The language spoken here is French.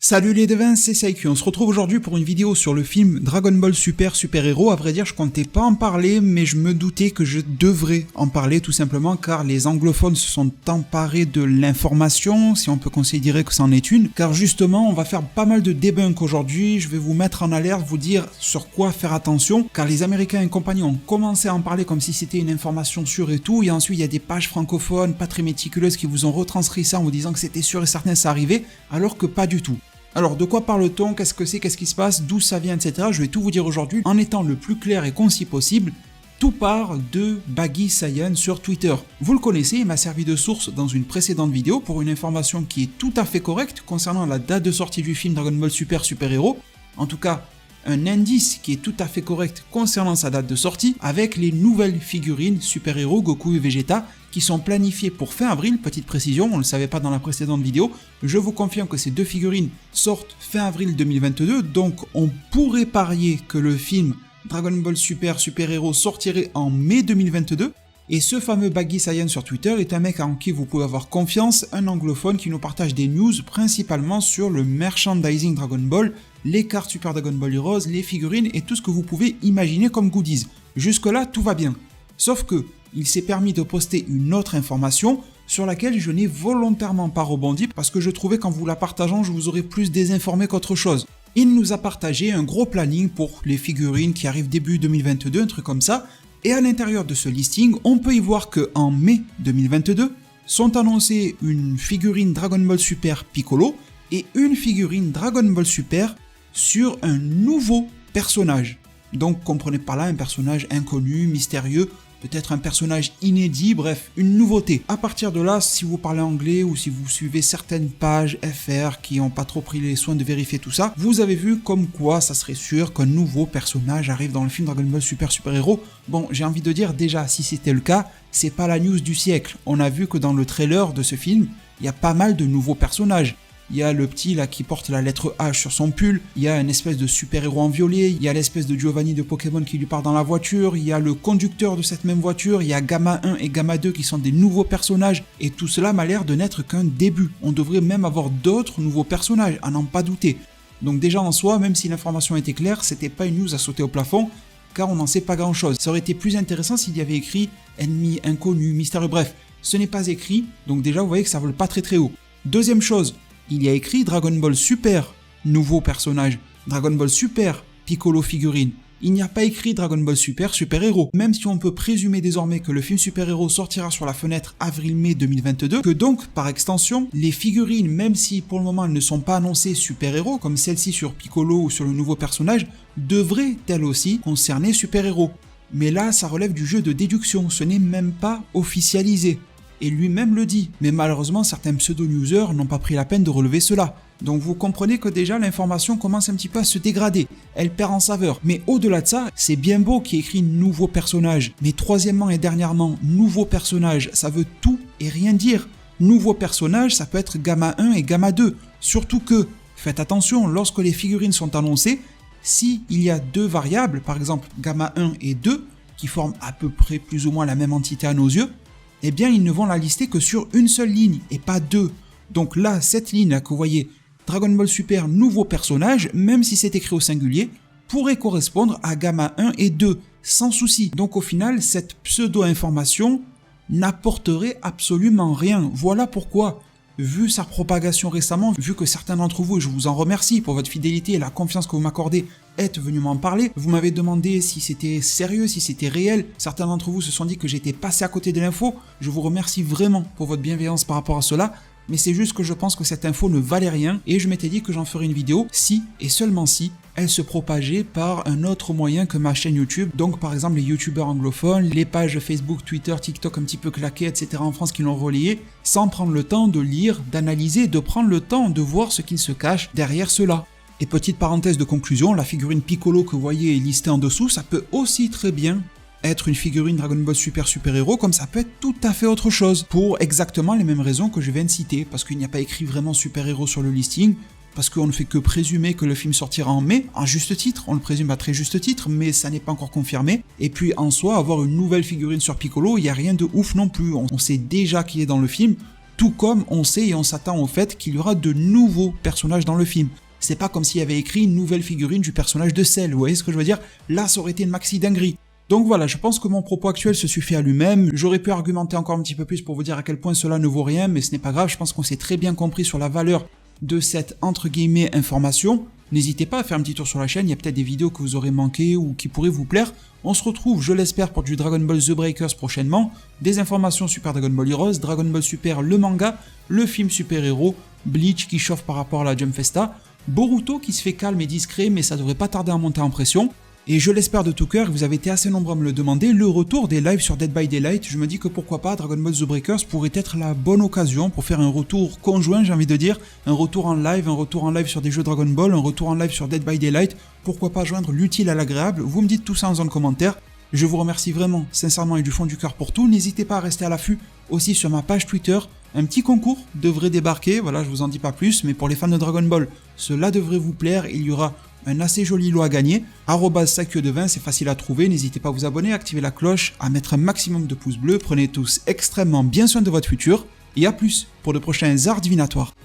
Salut les devins, c'est Saiki. On se retrouve aujourd'hui pour une vidéo sur le film Dragon Ball Super Super Hero. À vrai dire, je comptais pas en parler, mais je me doutais que je devrais en parler tout simplement car les anglophones se sont emparés de l'information, si on peut considérer que c'en est une. Car justement, on va faire pas mal de debunk aujourd'hui. Je vais vous mettre en alerte, vous dire sur quoi faire attention, car les Américains et compagnie ont commencé à en parler comme si c'était une information sûre et tout. Et ensuite, il y a des pages francophones pas très méticuleuses qui vous ont retranscrit ça en vous disant que c'était sûr et certain ça arrivait, alors que pas du tout. Alors de quoi parle-t-on, qu'est-ce que c'est, qu'est-ce qui se passe, d'où ça vient, etc. Je vais tout vous dire aujourd'hui en étant le plus clair et concis possible. Tout part de Baggy Saiyan sur Twitter. Vous le connaissez, il m'a servi de source dans une précédente vidéo pour une information qui est tout à fait correcte concernant la date de sortie du film Dragon Ball Super Super Hero. En tout cas, un indice qui est tout à fait correct concernant sa date de sortie avec les nouvelles figurines Super Hero, Goku et Vegeta qui sont planifiées pour fin avril. Petite précision, on ne le savait pas dans la précédente vidéo, je vous confirme que ces deux figurines sortent fin avril 2022, donc on pourrait parier que le film Dragon Ball Super Super Hero sortirait en mai 2022. Et ce fameux Baggy Saiyan sur Twitter est un mec en qui vous pouvez avoir confiance, un anglophone qui nous partage des news principalement sur le merchandising Dragon Ball, les cartes Super Dragon Ball Heroes, les figurines et tout ce que vous pouvez imaginer comme goodies. Jusque là tout va bien. Sauf que il s'est permis de poster une autre information sur laquelle je n'ai volontairement pas rebondi parce que je trouvais qu'en vous la partageant je vous aurais plus désinformé qu'autre chose. Il nous a partagé un gros planning pour les figurines qui arrivent début 2022, un truc comme ça. Et à l'intérieur de ce listing, on peut y voir qu'en mai 2022, sont annoncées une figurine Dragon Ball Super Piccolo et une figurine Dragon Ball Super sur un nouveau personnage. Donc comprenez par là un personnage inconnu, mystérieux, peut-être un personnage inédit, bref, une nouveauté. À partir de là, si vous parlez anglais ou si vous suivez certaines pages FR qui n'ont pas trop pris les soins de vérifier tout ça, vous avez vu comme quoi ça serait sûr qu'un nouveau personnage arrive dans le film Dragon Ball Super Super Hero. Bon, j'ai envie de dire déjà, si c'était le cas, c'est pas la news du siècle. On a vu que dans le trailer de ce film, il y a pas mal de nouveaux personnages. Il y a le petit là qui porte la lettre H sur son pull, il y a une espèce de super-héros en violet, il y a l'espèce de Giovanni de Pokémon qui lui part dans la voiture, il y a le conducteur de cette même voiture, il y a Gamma 1 et Gamma 2 qui sont des nouveaux personnages, et tout cela m'a l'air de n'être qu'un début. On devrait même avoir d'autres nouveaux personnages, à n'en pas douter. Donc déjà en soi, même si l'information était claire, c'était pas une news à sauter au plafond, car on n'en sait pas grand chose. Ça aurait été plus intéressant s'il y avait écrit ennemi inconnu, mystérieux, bref. Ce n'est pas écrit, donc déjà vous voyez que ça vole pas très très haut. Deuxième chose, il y a écrit Dragon Ball Super, nouveau personnage, Dragon Ball Super, Piccolo figurine. Il n'y a pas écrit Dragon Ball Super Super Hero, même si on peut présumer désormais que le film Super Hero sortira sur la fenêtre avril-mai 2022, que donc, par extension, les figurines, même si pour le moment elles ne sont pas annoncées Super Hero, comme celle-ci sur Piccolo ou sur le nouveau personnage, devraient elles aussi concerner Super Hero. Mais là, ça relève du jeu de déduction, ce n'est même pas officialisé. Et lui-même le dit, mais malheureusement certains pseudo-newsers n'ont pas pris la peine de relever cela. Donc vous comprenez que déjà l'information commence un petit peu à se dégrader, elle perd en saveur. Mais au-delà de ça, c'est bien beau qu'il y ait écrit nouveau personnage, mais troisièmement et dernièrement, nouveau personnage, ça veut tout et rien dire. Nouveau personnage, ça peut être Gamma 1 et Gamma 2, surtout que, faites attention, lorsque les figurines sont annoncées, si il y a deux variables, par exemple Gamma 1 et 2, qui forment à peu près plus ou moins la même entité à nos yeux, eh bien ils ne vont la lister que sur une seule ligne et pas deux. Donc là, cette ligne là que vous voyez, Dragon Ball Super nouveau personnage, même si c'est écrit au singulier, pourrait correspondre à Gamma 1 et 2, sans souci. Donc au final, cette pseudo-information n'apporterait absolument rien. Voilà pourquoi, vu sa propagation récemment, vu que certains d'entre vous, et je vous en remercie pour votre fidélité et la confiance que vous m'accordez, êtes venus m'en parler, vous m'avez demandé si c'était sérieux, si c'était réel, certains d'entre vous se sont dit que j'étais passé à côté de l'info, je vous remercie vraiment pour votre bienveillance par rapport à cela, mais c'est juste que je pense que cette info ne valait rien, et je m'étais dit que j'en ferais une vidéo si, et seulement si, elle se propageait par un autre moyen que ma chaîne YouTube, donc par exemple les youtubeurs anglophones, les pages Facebook, Twitter, TikTok un petit peu claquées, etc. en France qui l'ont relayé, sans prendre le temps de lire, d'analyser, de prendre le temps de voir ce qu'il se cache derrière cela. Et petite parenthèse de conclusion, la figurine Piccolo que vous voyez est listée en dessous, ça peut aussi très bien être une figurine Dragon Ball Super Super Hero, comme ça peut être tout à fait autre chose, pour exactement les mêmes raisons que je viens de citer, parce qu'il n'y a pas écrit vraiment Super Hero sur le listing, parce qu'on ne fait que présumer que le film sortira en mai, en juste titre, on le présume à très juste titre, mais ça n'est pas encore confirmé, et puis en soi, avoir une nouvelle figurine sur Piccolo, il n'y a rien de ouf non plus, on sait déjà qui est dans le film, Tout comme on sait et on s'attend au fait qu'il y aura de nouveaux personnages dans le film. C'est pas comme s'il y avait écrit une nouvelle figurine du personnage de Cell, vous voyez ce que je veux dire? Là, ça aurait été une maxi dinguerie. Donc voilà, je pense que mon propos actuel se suffit à lui-même. J'aurais pu argumenter encore un petit peu plus pour vous dire à quel point cela ne vaut rien, mais ce n'est pas grave, je pense qu'on s'est très bien compris sur la valeur de cette entre guillemets information. N'hésitez pas à faire un petit tour sur la chaîne, il y a peut-être des vidéos que vous aurez manquées ou qui pourraient vous plaire. On se retrouve, je l'espère, pour du Dragon Ball The Breakers prochainement, des informations Super Dragon Ball Heroes, Dragon Ball Super le manga, le film Super Héros, Bleach qui chauffe par rapport à la Jump Festa, Boruto qui se fait calme et discret mais ça devrait pas tarder à monter en pression. Et je l'espère de tout cœur, vous avez été assez nombreux à me le demander, le retour des lives sur Dead by Daylight. Je me dis que pourquoi pas Dragon Ball The Breakers pourrait être la bonne occasion pour faire un retour conjoint, j'ai envie de dire, un retour en live sur des jeux Dragon Ball, un retour en live sur Dead by Daylight, pourquoi pas joindre l'utile à l'agréable, vous me dites tout ça en zone commentaire. Je vous remercie vraiment, sincèrement et du fond du cœur pour tout, n'hésitez pas à rester à l'affût aussi sur ma page Twitter, un petit concours devrait débarquer, voilà je vous en dis pas plus, mais pour les fans de Dragon Ball, cela devrait vous plaire, il y aura un assez joli lot à gagner, @sacuedevin, c'est facile à trouver, n'hésitez pas à vous abonner, à activer la cloche, à mettre un maximum de pouces bleus, prenez tous extrêmement bien soin de votre futur, et à plus pour de prochains arts divinatoires.